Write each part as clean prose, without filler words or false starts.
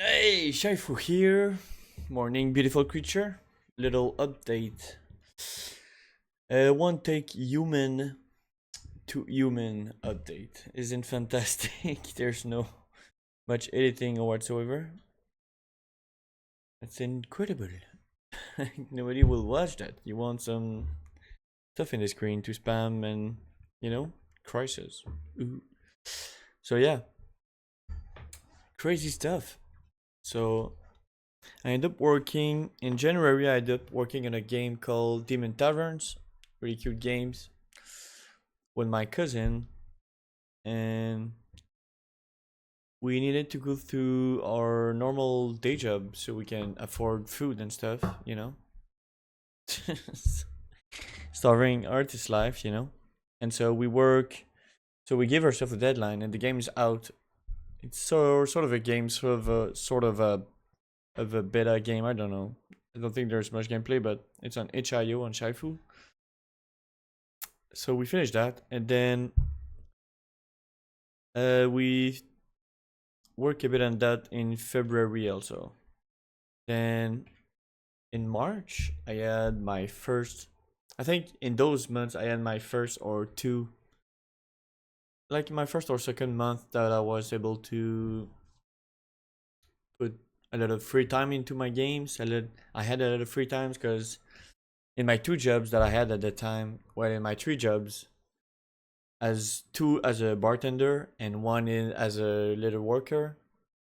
Hey, Shaifu here. Morning, beautiful creature. Little update. One take human to human update. Isn't fantastic. There's no much editing whatsoever. It's incredible. Nobody will watch that. You want some stuff in the screen to spam and, you know, crisis. Ooh. So yeah, crazy stuff. So I ended up working in January. I ended up working on a game called Demon Taverns, really cute games, with my cousin, and we needed to go through our normal day job so we can afford food and stuff, you know. Starving artist life, you know. And so we work, so we give ourselves a deadline, and the game is out. It's sort of a game, sort of a beta game. I don't know. I don't think there's much gameplay, but it's on HIO on Shaifu. So we finished that, and then we work a bit on that in February also. Then in March, I had my first. I think in those months I had my first or two, like my first or second month that I was able to put a lot of free time into my games. I had a lot of free times because in my two jobs that I had at the time, well, in my three jobs, as two as a bartender and one in as a little worker.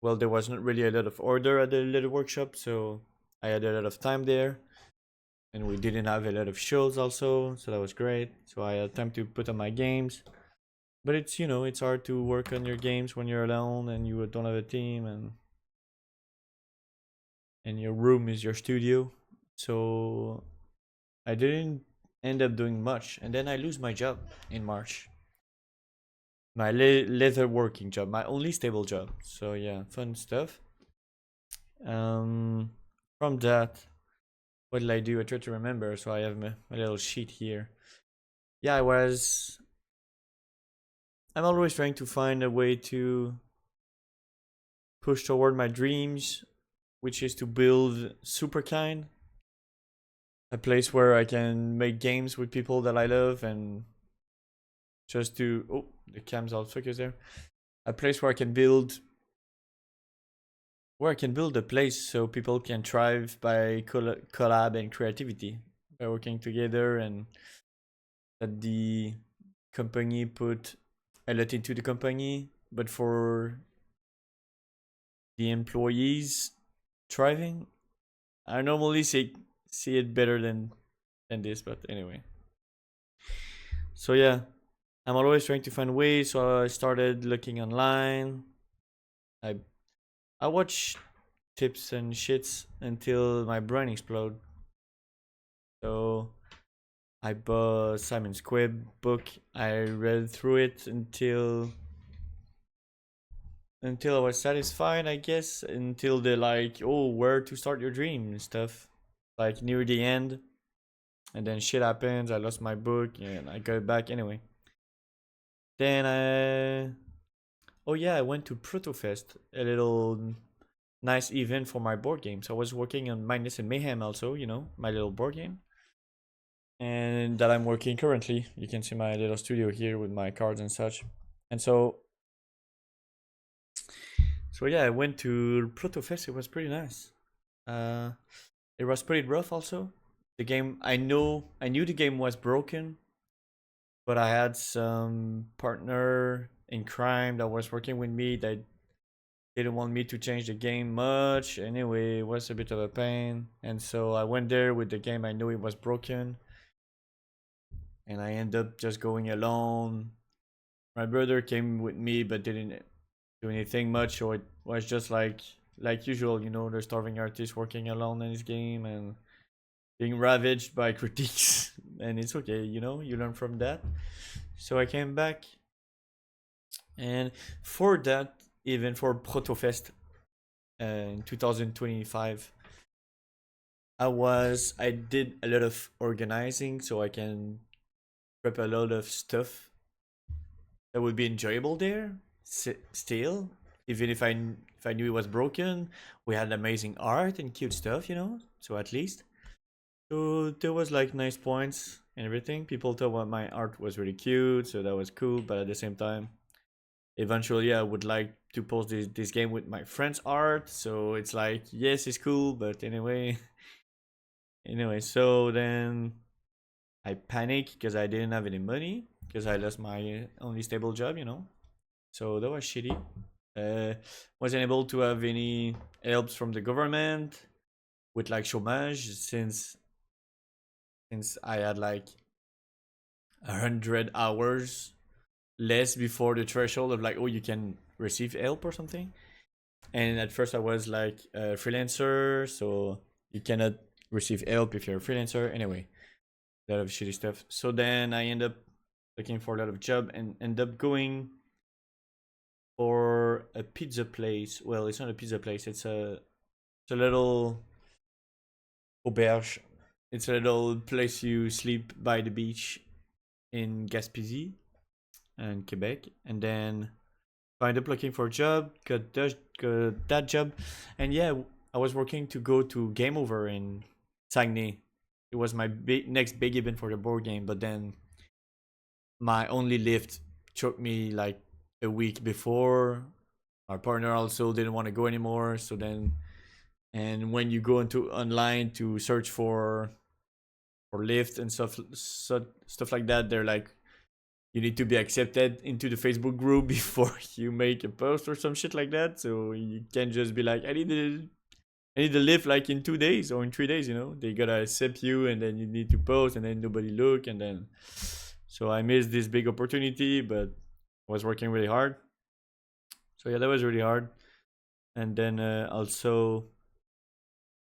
Well, there wasn't really a lot of order at the little workshop, so I had a lot of time there, and we didn't have a lot of shows also, so that was great. So I had time to put on my games. But it's it's hard to work on your games when you're alone and you don't have a team and your room is your studio. So I didn't end up doing much, and then I lose my job in March. My leather working job, my only stable job. So yeah, fun stuff. Um, from that, what did I do? I try to remember. So I have my little sheet here. Yeah, I'm always trying to find a way to push toward my dreams, which is to build Superkind, a place where I can make games with people that I love and just to the cam's all focused there. A place where I can build a place so people can thrive by collab and creativity by working together, and that the company put a lot into the company, but for the employees thriving. I normally see it better than this, but anyway. So yeah, I'm always trying to find ways. So I started looking online. I I watch tips and shits until my brain explode. So I bought Simon Squibb book. I read through it until I was satisfied, I guess. Until the like, oh, where to start your dream and stuff. Like near the end, and then shit happens. I lost my book, and I got it back anyway. Then oh yeah, I went to Protofest, a little nice event for my board games. I was working on Madness and Mayhem also, my little board game, and that I'm working currently. You can see my little studio here with my cards and such. And so yeah, I went to Protofest. It was pretty nice. Uh, it was pretty rough also. The game, I knew the game was broken, but I had some partner in crime that was working with me that didn't want me to change the game much. Anyway, it was a bit of a pain, and so I went there with the game. I knew it was broken, and I ended up just going alone. My brother came with me, but didn't do anything much. So it was just like usual, the starving artist working alone in his game and being ravaged by critiques. And it's okay, you learn from that. So I came back, and for that, even for Protofest in 2025, I did a lot of organizing so I can prep a lot of stuff that would be enjoyable there still, even if if I knew it was broken, we had amazing art and cute stuff, you know. So at least, so there was like nice points and everything. People thought what my art was really cute, so that was cool. But at the same time, eventually I would like to post this game with my friends' art. So it's like, yes, it's cool, but anyway, anyway. So then I panicked because I didn't have any money because I lost my only stable job, you know. So that was shitty. Wasn't able to have any helps from the government with like chômage since I had like 100 hours less before the threshold of like, oh, you can receive help or something. And at first I was like a freelancer, so you cannot receive help if you're a freelancer. Anyway, a lot of shitty stuff. So then I end up looking for a lot of job and end up going for a pizza place. Well, it's not a pizza place. It's a little auberge. It's a little place you sleep by the beach in Gaspésie and Quebec, and then I ended up looking for a job. Got that job, and yeah, I was working to go to Game Over in Saguenay. It was my next big event for the board game, but then my only lift took me like a week before. Our partner also didn't want to go anymore, so then, and when you go into online to search for lift and stuff like that, they're like, you need to be accepted into the Facebook group before you make a post or some shit like that. So you can't just be like, I need to live like in 2 days or in 3 days, you know. They gotta accept you and then you need to post and then nobody look and then, so I missed this big opportunity, but I was working really hard. So yeah, that was really hard. And then also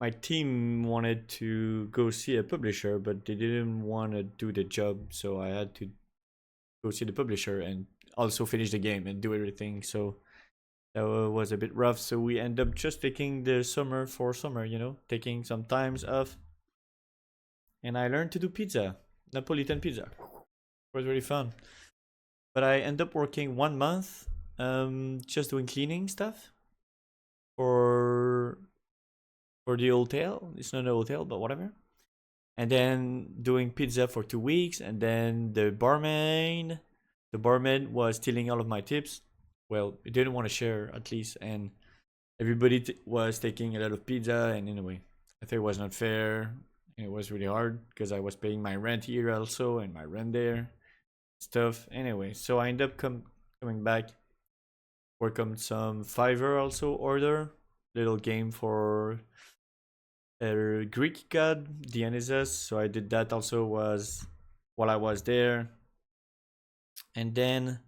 my team wanted to go see a publisher, but they didn't want to do the job, so I had to go see the publisher and also finish the game and do everything. So that was a bit rough. So we end up just taking the summer for summer, you know, taking some times off. And I learned to do pizza, Napolitan pizza. It was really fun. But I end up working 1 month, just doing cleaning stuff for for the hotel. It's not a hotel, but whatever. And then doing pizza for 2 weeks, and then the barman was stealing all of my tips. Well, he didn't want to share at least, and everybody was taking a lot of pizza. And anyway, I think it was not fair, and it was really hard because I was paying my rent here also and my rent there, stuff. Anyway, so I ended up coming back, work on some Fiverr also order little game for a Greek god Dionysus. So I did that also was while I was there, and then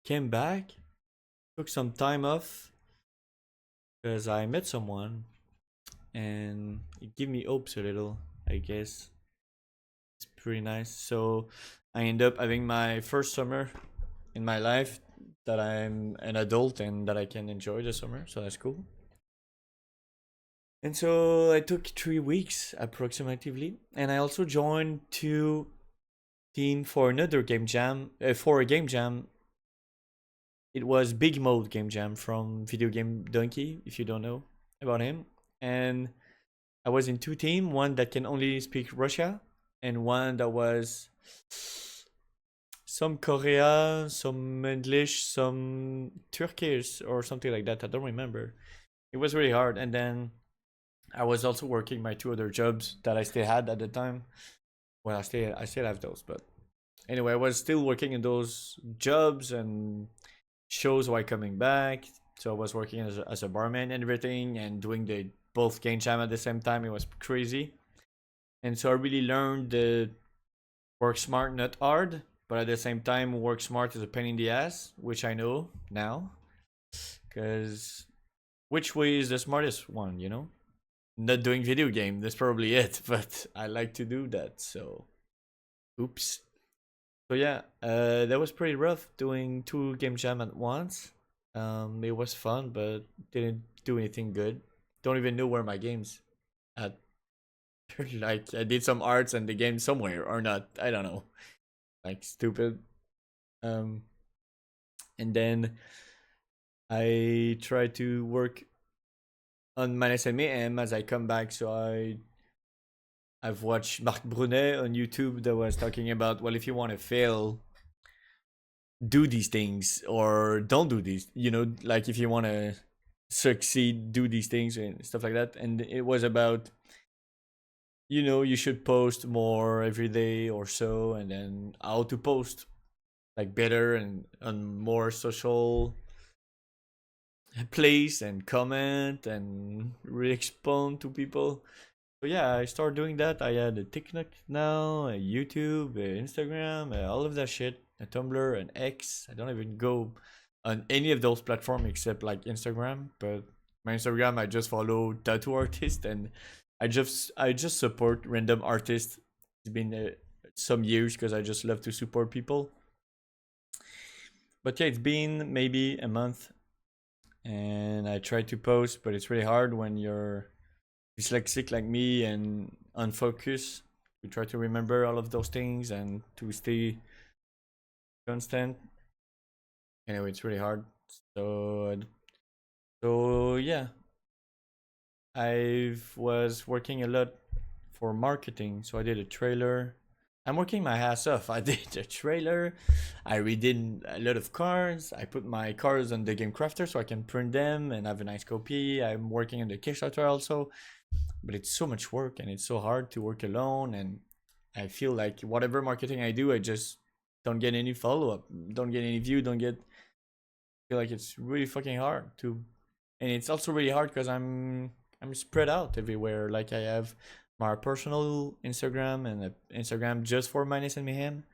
came back, took some time off because I met someone and it gave me hopes a little, I guess. It's pretty nice. So I end up having my first summer in my life that I'm an adult and that I can enjoy the summer. So that's cool. And so I took 3 weeks approximately, and I also joined two team for another game jam. For a game jam, it was Big Mode Game Jam from Video Game Donkey. If you don't know about him, and I was in two team, one that can only speak Russia, and one that was some Korea, some English, some Turkish or something like that. I don't remember. It was really hard, and then I was also working my two other jobs that I still had at the time. Well, I still have those, but anyway, I was still working in those jobs and shows while coming back. So I was working as a barman and everything, and doing the both game jam at the same time. It was crazy, and so I really learned the work smart, not hard, but at the same time, work smart is a pain in the ass, which I know now, because which way is the smartest one, you know? Not doing video game, that's probably it, but I like to do that, so oops. So yeah, that was pretty rough doing two game jam at once. It was fun, but didn't do anything good. Don't even know where my games at. Like I did some arts and the game somewhere or not. I don't know. Like stupid. Um, and then I try to work on my SMAM as I come back. So I've watched Marc Brunet on YouTube that was talking about, well, if you want to fail, do these things or don't do these. Like if you want to succeed, do these things and stuff like that. And it was about, you should post more every day or so, and then how to post like better and on more social place and comment and respond to people. So yeah, I started doing that. I had a TikTok now, a YouTube, a Instagram, all of that shit, a Tumblr, an X. I don't even go on any of those platforms except like Instagram. But my Instagram, I just follow tattoo artists, and I just support random artists. It's been some years because I just love to support people. But yeah, it's been maybe a month, and I try to post, but it's really hard when you're dyslexic like me and unfocused to try to remember all of those things and to stay constant. Anyway, it's really hard. So yeah, I was working a lot for marketing. So I did a trailer. I'm working my ass off. I did a trailer. I redid a lot of cards. I put my cards on the game crafter so I can print them and have a nice copy. I'm working on the Kickstarter also, but it's so much work and it's so hard to work alone. And I feel like whatever marketing I do, I just don't get any follow up, don't get any view, don't get. Feel like it's really fucking hard to, and it's also really hard because I'm spread out everywhere. Like I have my personal Instagram and an Instagram just for Minus and Mayhem,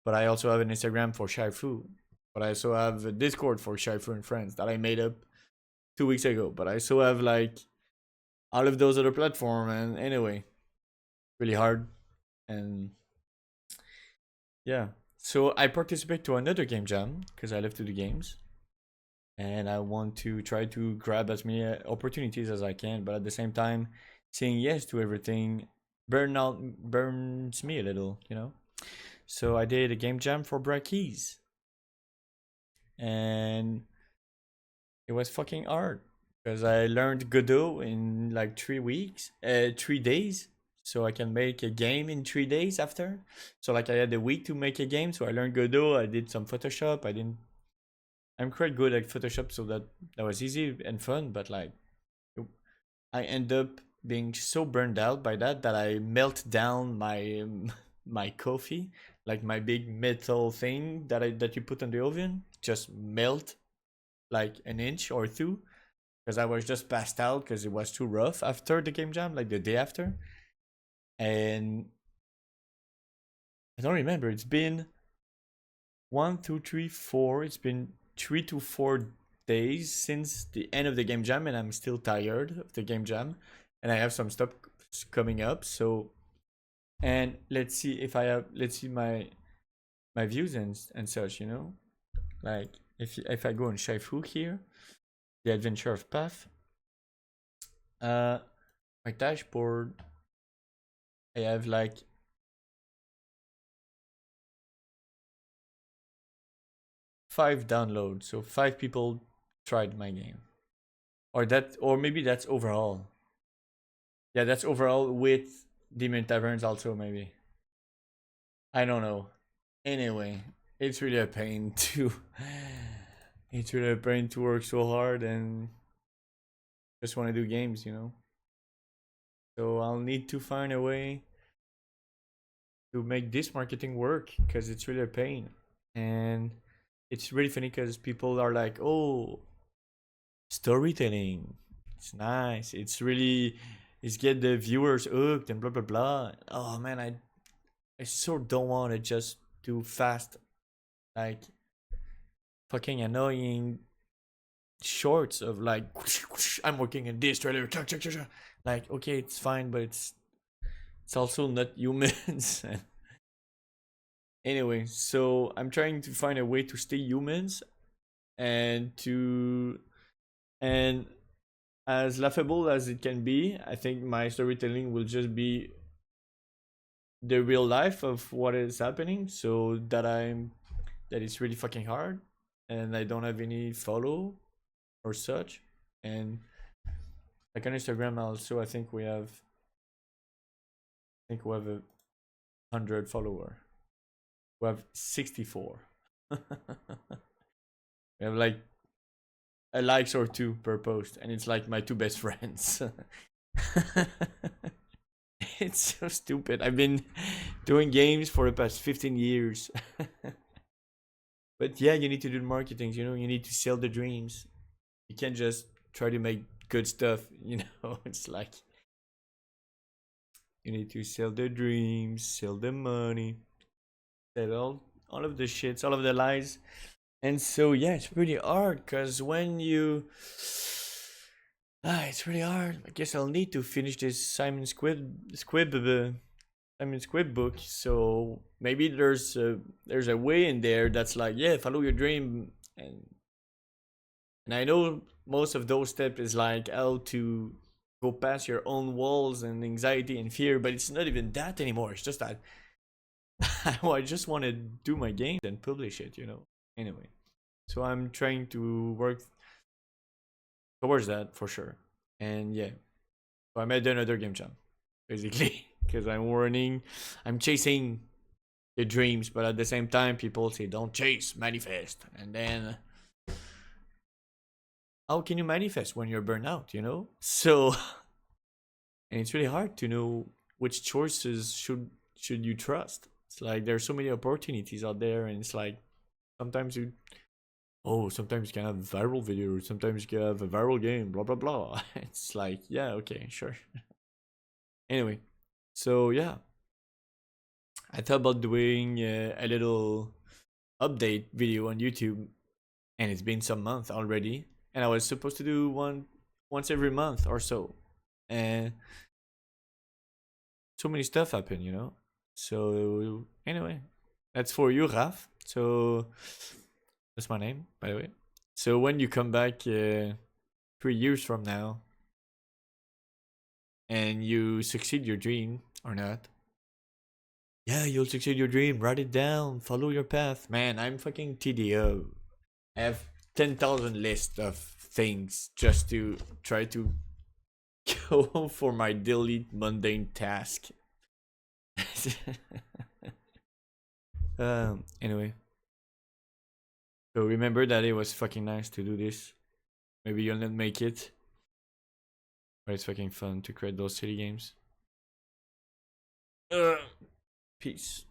but I also have an Instagram for Shy Fu. But I also have a Discord for Shy Fu and Friends that I made up 2 weeks ago. But I also have like all of those other platforms. And anyway, really hard. And yeah, so I participate to another game jam because I love to do games, and I want to try to grab as many opportunities as I can. But at the same time, saying yes to everything burns me a little. So I did a game jam for Brackeys, and it was fucking hard because I learned Godot in like 3 weeks, 3 days. So I can make a game in 3 days after. So like I had a week to make a game. So I learned Godot. I did some Photoshop. I'm quite good at Photoshop, so that was easy and fun. But like, I end up being so burned out by that I melt down my my coffee, like my big metal thing that you put in the oven, just melt like an inch or two, because I was just passed out because it was too rough after the game jam, like the day after. And I don't remember. It's been 1, 2, 3, 4. It's been 3 to 4 days since the end of the game jam, and I'm still tired of the game jam, and I have some stuff coming up. So, and let's see my views and such. Like if I go on Shaifu here, the Adventure of Path, uh, my dashboard, I have like 5 downloads, so 5 people tried my game, or maybe that's overall. Yeah, that's overall with Demon Taverns also maybe. I don't know. Anyway, it's really a pain to it's really a pain to work so hard and just want to do games. So I'll need to find a way to make this marketing work because it's really a pain. And it's really funny because people are like, "Oh, storytelling. It's nice. It's get the viewers hooked and blah blah blah." Oh man, I so don't want to just do fast, like fucking annoying shorts of like I'm working in this trailer. Like okay, it's fine, but it's also not humans. Anyway, so I'm trying to find a way to stay humans and to and as laughable as it can be, I think my storytelling will just be the real life of what is happening, so that it's really fucking hard and I don't have any follow. or such. And like on Instagram also, I think we have 100 follower. We have 64. We have like a likes or two per post, and it's like my two best friends. It's so stupid. I've been doing games for the past 15 years. But yeah, you need to do the marketing, you need to sell the dreams. You can't just try to make good stuff. It's like you need to sell the dreams, sell the money, sell all of the shits, all of the lies. And so yeah, it's pretty hard because when you it's really hard. I guess I'll need to finish this Simon Squib book. So maybe there's a way in there that's like, yeah, follow your dream. And I know most of those steps is like how to go past your own walls and anxiety and fear, but it's not even that anymore. It's just that I just want to do my games and publish it. Anyway, so I'm trying to work towards that for sure. And yeah, so I made another game jam, basically, because I'm chasing the dreams, but at the same time, people say don't chase, manifest, and then how can you manifest when you're burnt out? So, and it's really hard to know which choices should you trust. It's like there's so many opportunities out there, and it's like sometimes sometimes you can have a viral video, sometimes you can have a viral game, blah blah blah. It's like, yeah, okay, sure. Anyway, so yeah, I thought about doing a little update video on YouTube, and it's been some months already, and I was supposed to do one once every month or so, and so many stuff happened. So anyway, that's for you, Raf. So that's my name, by the way. So when you come back 3 years from now, and you succeed your dream or not, yeah, you'll succeed your dream. Write it down. Follow your path. Man, I'm fucking TDO. I have 10,000 list of things just to try to go for my daily mundane task. Anyway. So remember that it was fucking nice to do this. Maybe you'll not make it. But it's fucking fun to create those city games. Peace.